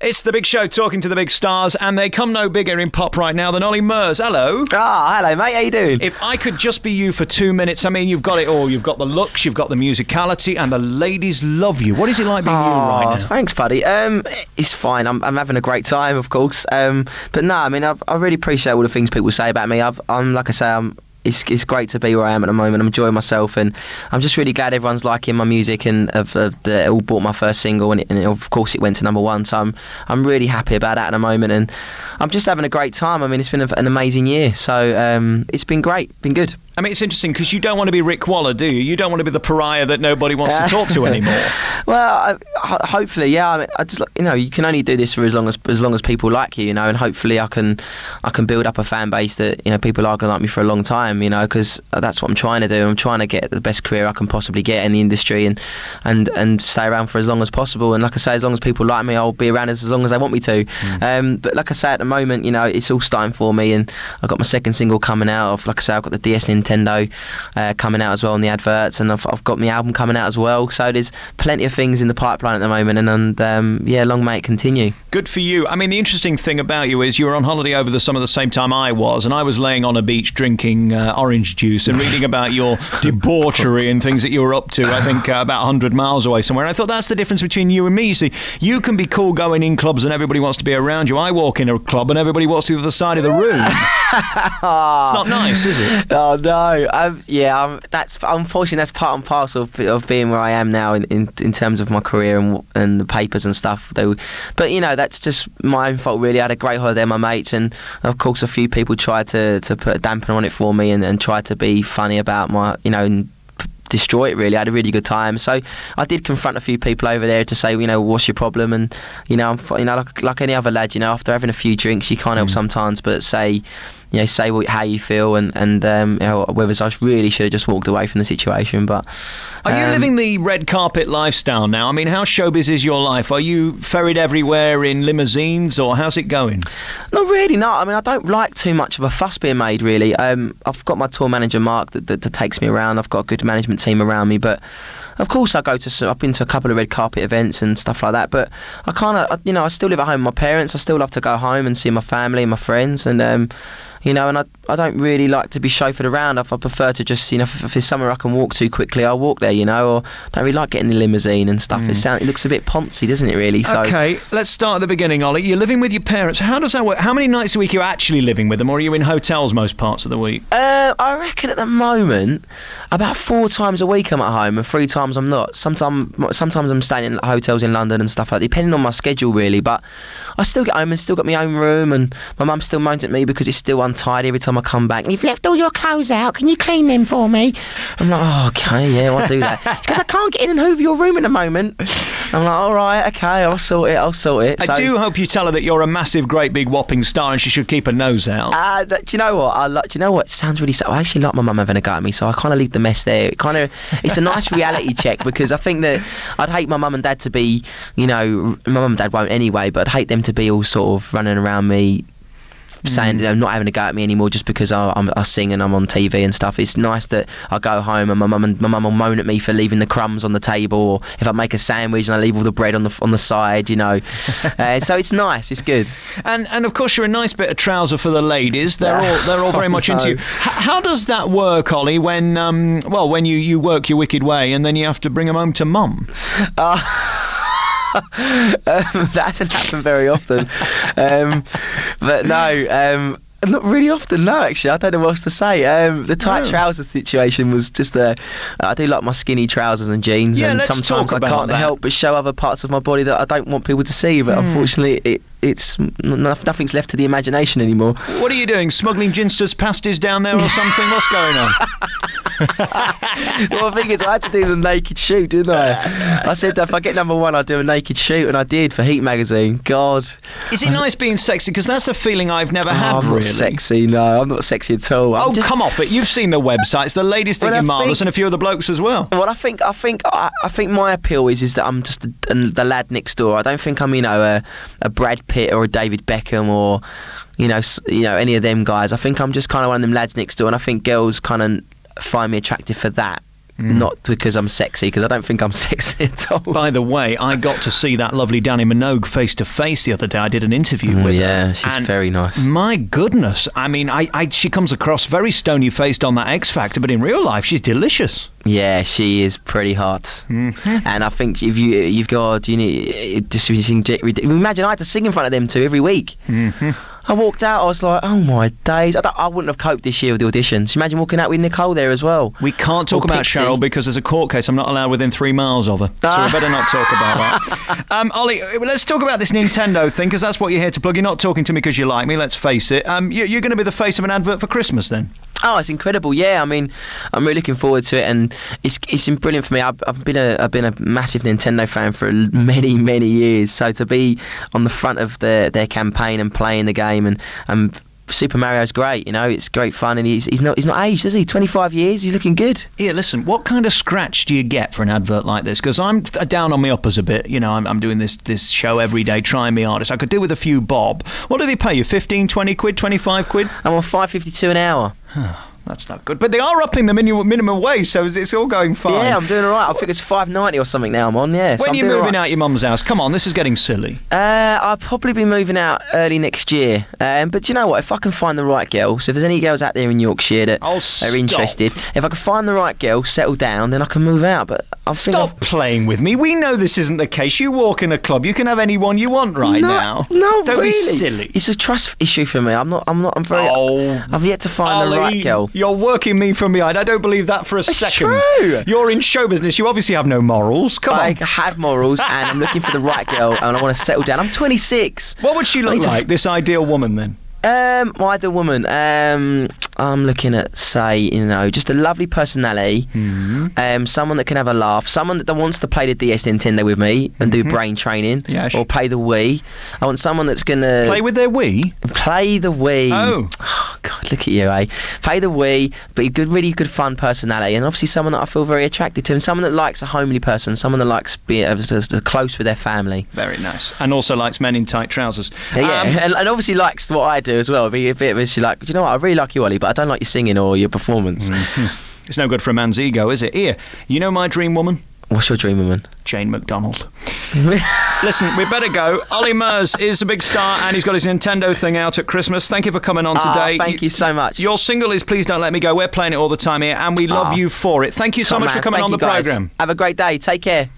It's The Big Show, talking to the big stars, and they come no bigger in pop right now than Olly Murs. Hello. Hello, mate. How you doing? If I could just be you for 2 minutes, I mean, you've got it all. You've got the looks, you've got the musicality, and the ladies love you. What is it like being you right now? Thanks, buddy. It's fine. I'm having a great time, of course. But no, I mean, I really appreciate all the things people say about me. It's great to be where I am at the moment. I'm enjoying myself, and I'm just really glad everyone's liking my music and have all bought my first single, and of course it went to #1. So I'm really happy about that at the moment, and I'm just having a great time. I mean, it's been an amazing year, so it's been great, been good. I mean, it's interesting because you don't want to be Rick Waller, do you? You don't want to be the pariah that nobody wants to talk to anymore. Well, hopefully, yeah. I mean, I just, you can only do this for as long as people like you, and hopefully I can build up a fan base that people are going to like me for a long time, because that's what I'm trying to do. I'm trying to get the best career I can possibly get in the industry and stay around for as long as possible. And like I say, as long as people like me, I'll be around as long as they want me to. But like I say, at the moment, it's all starting for me, and I've got my second single coming out. Like I say, I've got the DS Nintendo coming out as well on the adverts, and I've got my album coming out as well. So there's plenty of things in the pipeline at the moment, and yeah, long may it continue. Good for you. I mean, the interesting thing about you is you were on holiday over the summer the same time I was, and I was laying on a beach drinking orange juice and reading about your debauchery and things that you were up to, I think about 100 miles away somewhere. And I thought that's the difference between you and me. You see, you can be cool going in clubs and everybody wants to be around you. I walk in a club and everybody walks to the other side of the room. It's not nice, is it? Oh, no. That's unfortunately, that's part and parcel of being where I am now in terms of my career and the papers and stuff. But that's just my own fault, really. I had a great holiday with my mates, and of course a few people tried to put a dampener on it for me and tried to be funny about my and destroy it, really. I had a really good time, so I did confront a few people over there to say, what's your problem? And I'm like any other lad, after having a few drinks, you can't help sometimes but say how you feel, and whether I really should have just walked away from the situation. But are you living the red carpet lifestyle now? I mean, how showbiz is your life? Are you ferried everywhere in limousines, or how's it going? Not really, no. I mean, I don't like too much of a fuss being made, really. I've got my tour manager Mark that takes me around. I've got a good management team around me, but of course I've been to a couple of red carpet events and stuff like that, but I still live at home with my parents. I still love to go home and see my family and my friends, and and I don't really like to be chauffeured around. I prefer to just, if there's somewhere I can walk to quickly, I'll walk there, or don't really like getting the limousine and stuff. It looks a bit poncy, doesn't it, really? So, okay, let's start at the beginning, Olly. You're living with your parents. How does that work? How many nights a week are you actually living with them, or are you in hotels most parts of the week? I reckon at the moment, about 4 times a week I'm at home, and 3 times I'm not. Sometimes I'm staying in hotels in London and stuff like that, depending on my schedule, really. But I still get home and still got my own room, and my mum still moans at me because it's still untidy every time I come back. You've left all your clothes out, can you clean them for me? I'm like, oh, okay, yeah, I'll do that. Because I can't get in and hoover your room at the moment. I'm like, all right, okay, I'll sort it. I do hope you tell her that you're a massive, great, big, whopping star and she should keep her nose out. Do you know what? Do you know what? It sounds really sad. I actually like my mum having a go at me, so I kind of leave the mess there. It's a nice reality check, because I think that I'd hate my mum and dad to be, my mum and dad won't anyway, but I'd hate them to be all sort of running around me saying not having a go at me anymore just because I sing and I'm on TV and stuff. It's nice that I go home and my mum will moan at me for leaving the crumbs on the table, or if I make a sandwich and I leave all the bread on the side, so it's nice, it's good. And of course you're a nice bit of trouser for the ladies. They're all very much into you. How does that work, Olly, when you work your wicked way and then you have to bring them home to mum? That hasn't happened very often, but no, not really often, no, actually. I don't know what else to say. The tight trousers situation was just I do like my skinny trousers and jeans, and sometimes I can't help but show other parts of my body that I don't want people to see, but unfortunately nothing's left to the imagination anymore. What are you doing, smuggling ginsters pasties down there or something? What's going on? Well, the thing is, I had to do the naked shoot, didn't I? I said if I get #1 I'll do a naked shoot, and I did for Heat magazine. God, is it nice being sexy? Because that's a feeling I've never had. I'm not sexy. No, I'm not sexy at all. Come off it. You've seen the websites. The ladies think you're marvellous, and a few of the blokes as well. Well, I think my appeal is that I'm just the lad next door. I don't think I'm a Brad Pitt or a David Beckham or any of them guys. I think I'm just kind of one of them lads next door, and I think girls kind of find me attractive for that. not because I'm sexy, because I don't think I'm sexy at all. By the way, I got to see that lovely Danny Minogue face to face the other day. I did an interview with her. Yeah, she's very nice. My goodness. I mean, she comes across very stony-faced on that X Factor, but in real life, she's delicious. Yeah, she is pretty hot. And I think if you've got, imagine I had to sing in front of them two every week. I walked out, I was like, oh my days. I wouldn't have coped this year with the auditions. Imagine walking out with Nicole there as well. We can't talk about Pixie. Cheryl because there's a court case. I'm not allowed within 3 miles of her. So we better not talk about that. Olly, let's talk about this Nintendo thing, because that's what you're here to plug. You're not talking to me because you like me, let's face it. You're going to be the face of an advert for Christmas then? Oh, it's incredible! Yeah, I mean, I'm really looking forward to it, and it's been brilliant for me. I've been a massive Nintendo fan for many years. So to be on the front of their campaign and playing the game, and Super Mario's great. You know, it's great fun, and he's not aged, is he? 25 years, he's looking good. Yeah, listen, what kind of scratch do you get for an advert like this? Because I'm down on my uppers a bit. You know, I'm doing this show every day, trying me hardest. I could do with a few bob. What do they pay you? 15, 20 quid, 25 quid? I'm on $5.52 an hour. That's not good. But they are upping the minimum wage, so it's all going fine. Yeah, I'm doing all right. I think it's $5.90 or something now I'm on, yeah. When are you moving out your mum's house? Come on, this is getting silly. I'll probably be moving out early next year. But you know what? If I can find the right girl, so if there's any girls out there in Yorkshire that are interested, if I can find the right girl, settle down, then I can move out. But Stop playing with me. We know this isn't the case. You walk in a club, you can have anyone you want now. No, don't really. be silly. It's a trust issue for me. I'm very. I've yet to find Olly, the right girl. You're working me from behind. I don't believe that for a second. It's true. You're in show business. You obviously have no morals. Come on. I have morals, and I'm looking for the right girl, and I want to settle down. I'm 26. What would she look like, this ideal woman, then? My ideal woman. I'm looking at, say, just a lovely personality. Someone that can have a laugh. Someone that wants to play the DS Nintendo with me and do brain training. Yeah, or play the Wii. I want someone that's gonna play with their Wii. Play the Wii. Oh God, look at you, eh? Play the Wii, but a really good, fun personality, and obviously someone that I feel very attracted to, and someone that likes a homely person, someone that likes being close with their family. Very nice, and also likes men in tight trousers. Yeah, and obviously likes what I do as well. Be a bit of a, like, you know what? I really like you, Ollie, but I don't like your singing or your performance. It's no good for a man's ego, is it? Here, you know my dream woman? What's your dream woman? Jane McDonald. Listen, we better go. Olly Murs is a big star, and he's got his Nintendo thing out at Christmas. Thank you for coming on today. Thank you so much. Your single is Please Don't Let Me Go. We're playing it all the time here, and we love you for it. Thank you so much for coming on the programme. Have a great day. Take care.